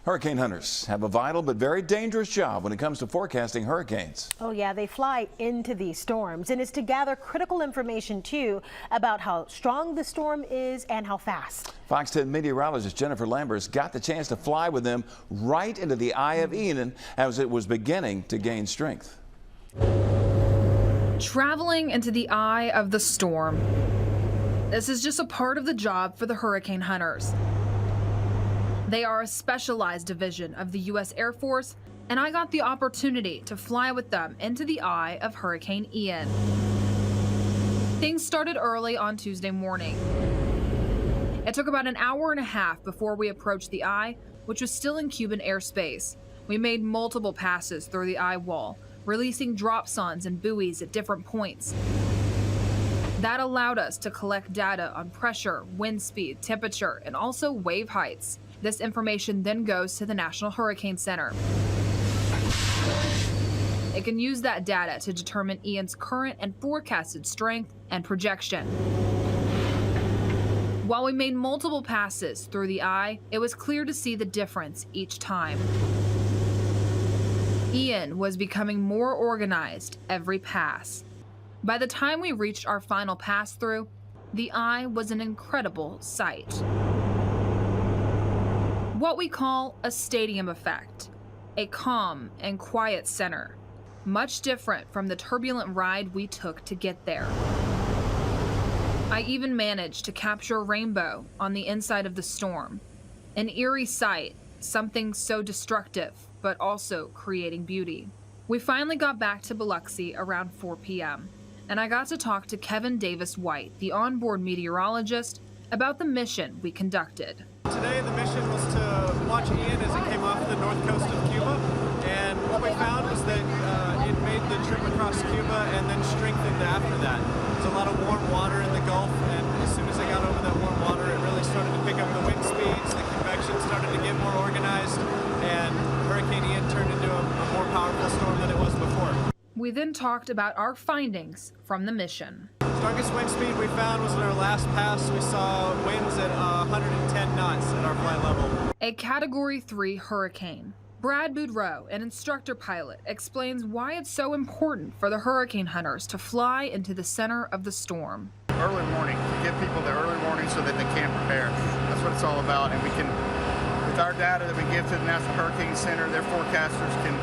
Hurricane hunters have a vital but very dangerous job when it comes to forecasting hurricanes. Oh yeah, they fly into these storms, and it's to gather critical information too about how strong the storm is and how fast. FOX10 meteorologist Jennifer Lambers got the chance to fly with them right into the eye of Ian as it was beginning to gain strength. Traveling into the eye of the storm. This is just a part of the job for the hurricane hunters. They are a specialized division of the U.S. Air Force, and I got the opportunity to fly with them into the eye of Hurricane Ian. Things started early on Tuesday morning. It took about an hour and a half before we approached the eye, which was still in Cuban airspace. We made multiple passes through the eye wall, releasing drop zones and buoys at different points. That allowed us to collect data on pressure, wind speed, temperature, and also wave heights. This information then goes to the National Hurricane Center. It can use that data to determine Ian's current and forecasted strength and projection. While we made multiple passes through the eye, it was clear to see the difference each time. Ian was becoming more organized every pass. By the time we reached our final pass through, the eye was an incredible sight. What we call a stadium effect, a calm and quiet center, much different from the turbulent ride we took to get there. I even managed to capture a rainbow on the inside of the storm, an eerie sight, something so destructive, but also creating beauty. We finally got back to Biloxi around 4 p.m., and I got to talk to Kevin Davis White, the onboard meteorologist, about the mission we conducted. Today the mission was to watch Ian as it came off the north coast of Cuba, and what we found was that it made the trip across Cuba and then strengthened after that. There's a lot of warm water in the Gulf, and as soon as they got over that warm water, it really started to pick up the wind speeds, the convection started to get more organized, and Hurricane Ian turned into a more powerful storm than it was before. We then talked about our findings from the mission. Strongest wind speed we found was in our last pass. We saw winds at 110 knots at our flight level. A Category 3 hurricane. Brad Boudreau, an instructor pilot, explains why it's so important for the hurricane hunters to fly into the center of the storm. Early morning, to give people the early warning so that they can prepare. That's what it's all about, and we can, with our data that we give to the National Hurricane Center, their forecasters can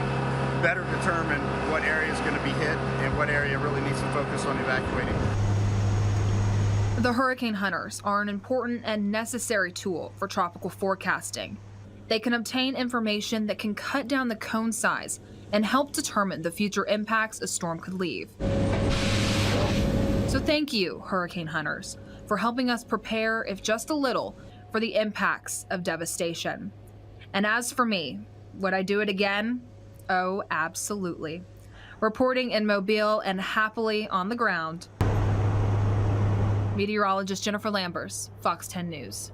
better determine what area is going to be hit and what area really needs to focus on evacuating. The hurricane hunters are an important and necessary tool for tropical forecasting. They can obtain information that can cut down the cone size and help determine the future impacts a storm could leave. So thank you, hurricane hunters, for helping us prepare, if just a little, for the impacts of devastation. And as for me, would I do it again? Oh, absolutely. Reporting in Mobile and happily on the ground, meteorologist Jennifer Lambers, FOX10 News.